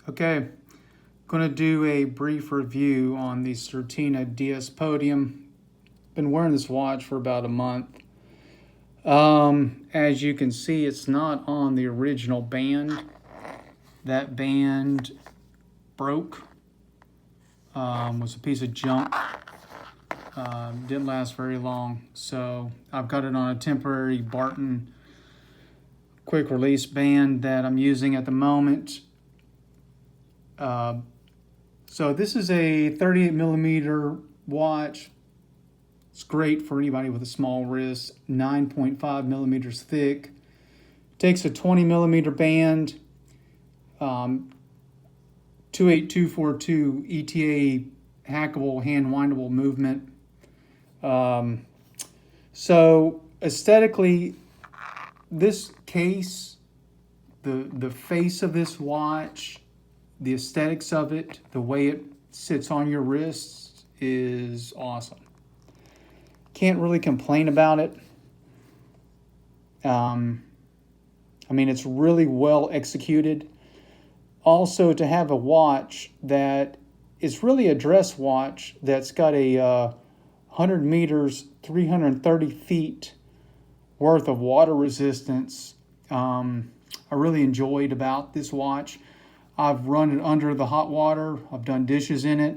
Okay, going to do a brief review on the Certina DS Podium. Been wearing this watch for about a month. As you can see, it's not on the original band. That band broke. Was a piece of junk. Didn't last very long. So I've got it on a temporary Barton quick release band that I'm using at the moment. So this is a 38 millimeter watch. It's great for anybody with a small wrist, 9.5 millimeters thick. Takes a 20 millimeter band, 28242 ETA hackable, hand windable movement. So aesthetically, this case, the face of this watch, the aesthetics of it, the way it sits on your wrists is awesome. Can't really complain about it. It's really well executed. Also, to have a watch that is really a dress watch that's got a 100 meters, 330 feet worth of water resistance, I really enjoyed about this watch. I've run it under the hot water. I've done dishes in it.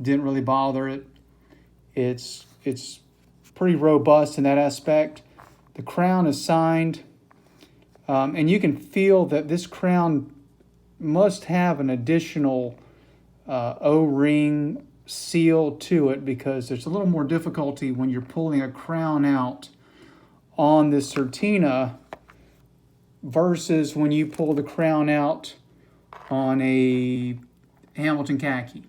Didn't really bother it. It's pretty robust in that aspect. The crown is signed, and you can feel that this crown must have an additional O-ring seal to it, because there's a little more difficulty when you're pulling a crown out on this Certina versus when you pull the crown out on a Hamilton khaki.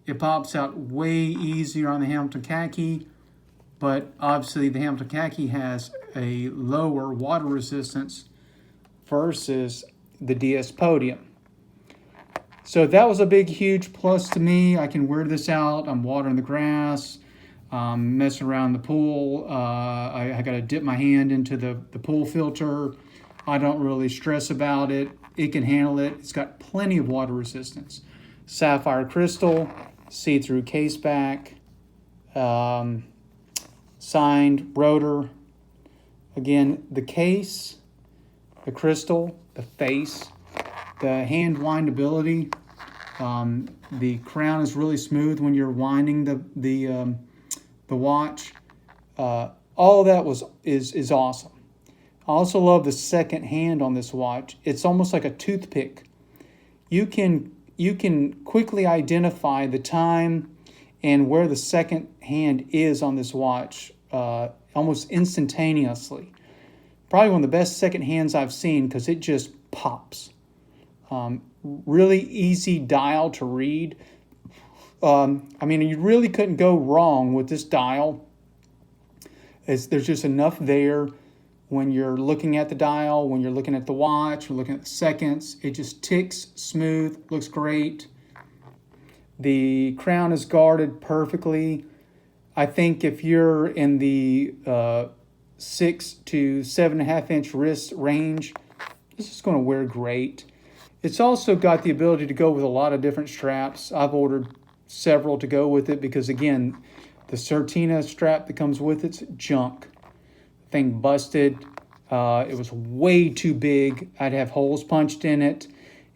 It pops out way easier on the Hamilton khaki, but obviously the Hamilton khaki has a lower water resistance versus the DS Podium. So that was a big, huge plus to me. I can wear this out. I'm watering the grass, messing around the pool. I got to dip my hand into the pool filter. I don't really stress about it. It can handle it. It's got plenty of water resistance. Sapphire crystal, see-through case back, signed rotor. Again, the case, the crystal, the face, the hand windability. The crown is really smooth when you're winding the watch. All of that is awesome. I also love the second hand on this watch. It's almost like a toothpick. You can quickly identify the time and where the second hand is on this watch almost instantaneously. Probably one of the best second hands I've seen, because it just pops. Really easy dial to read. You really couldn't go wrong with this dial. There's just enough there when you're looking at the dial, when you're looking at the watch, you're looking at the seconds. It just ticks smooth, looks great. The crown is guarded perfectly. I think if you're in the 6 to 7.5 inch wrist range, this is going to wear great. It's also got the ability to go with a lot of different straps. I've ordered several to go with it because, again, the Certina strap that comes with it's junk. Thing busted. It was way too big. I'd have holes punched in it,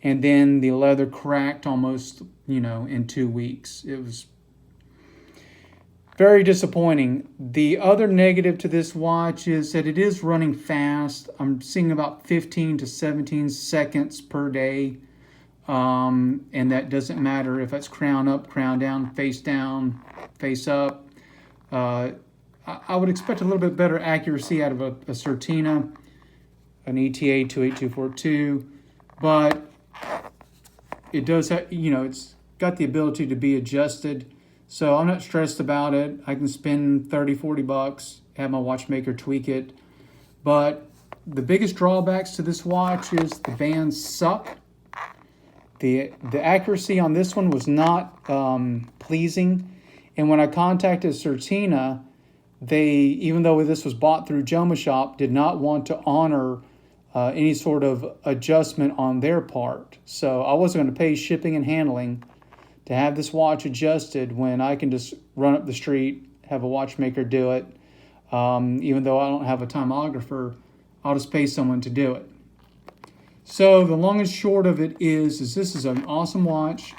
and then the leather cracked almost, in 2 weeks. It was very disappointing. The other negative to this watch is that it is running fast. I'm seeing about 15 to 17 seconds per day. And that doesn't matter if it's crown up, crown down, face up. I would expect a little bit better accuracy out of a Certina, an ETA 28242, but it does have, it's got the ability to be adjusted. So I'm not stressed about it. I can spend $30-40, have my watchmaker tweak it. But the biggest drawbacks to this watch is the bands suck. The accuracy on this one was not pleasing. And when I contacted Certina, they, even though this was bought through Joma Shop, did not want to honor any sort of adjustment on their part. So I wasn't going to pay shipping and handling to have this watch adjusted when I can just run up the street, have a watchmaker do it. Even though I don't have a timographer, I'll just pay someone to do it. So the long and short of it is this is an awesome watch.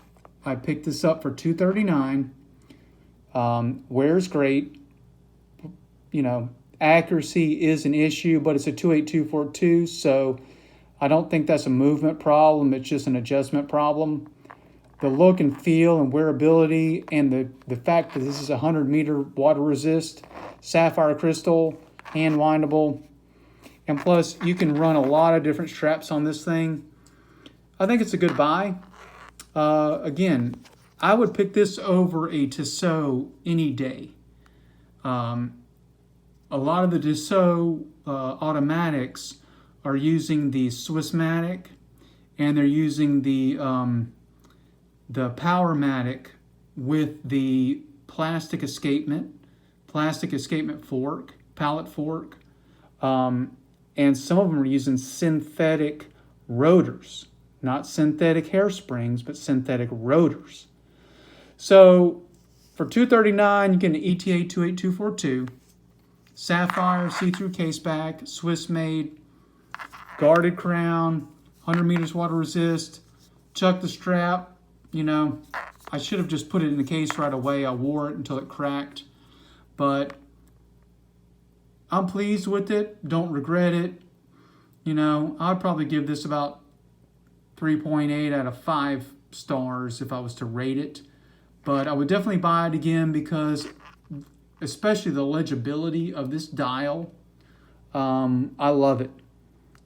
I picked this up for $239. Wears great. You know, accuracy is an issue, but it's a 28242, so I don't think that's a movement problem. It's just an adjustment problem. The look and feel and wearability and the fact that this is 100-meter water resist, sapphire crystal, hand windable, and plus you can run a lot of different straps on this thing. I think it's a good buy. Again, I would pick this over a Tissot any day. A lot of the Tissot automatics are using the Swissmatic, and they're using the Powermatic with the plastic escapement fork, pallet fork, and some of them are using synthetic rotors, not synthetic hairsprings, but synthetic rotors. So for $239, you get an ETA 28242, sapphire, see-through case back, Swiss made, guarded crown, 100 meters water resist, chuck the strap. You know, I should have just put it in the case right away. I wore it until it cracked, but I'm pleased with it. Don't regret it. You know, I'd probably give this about 3.8 out of 5 stars if I was to rate it. But I would definitely buy it again because especially the legibility of this dial, I love it.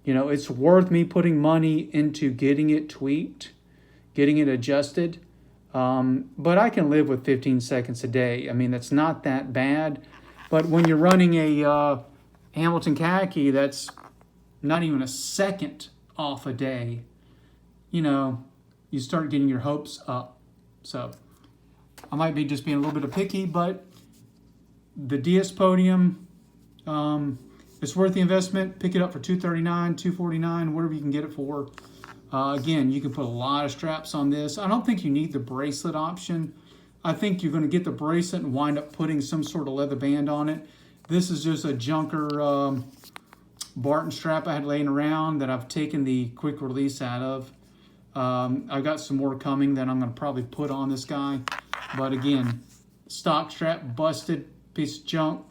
You know, it's worth me putting money into getting it tweaked, getting it adjusted. But I can live with 15 seconds a day. I mean, that's not that bad. But when you're running a Hamilton khaki that's not even a second off a day, you know, you start getting your hopes up. So I might be just being a little bit of picky, but the DS Podium, it's worth the investment. Pick it up for $239, $249, whatever you can get it for. Again, you can put a lot of straps on this. I don't think you need the bracelet option. I think you're going to get the bracelet and wind up putting some sort of leather band on it. This is just a junker Barton strap I had laying around that I've taken the quick release out of. I've got some more coming that I'm going to probably put on this guy. But again, stock strap, busted, piece of junk.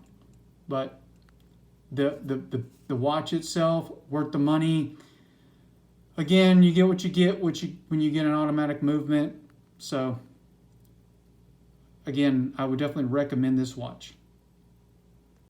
But the watch itself, worth the money. Again, you get what you get when you get an automatic movement. So, again, I would definitely recommend this watch.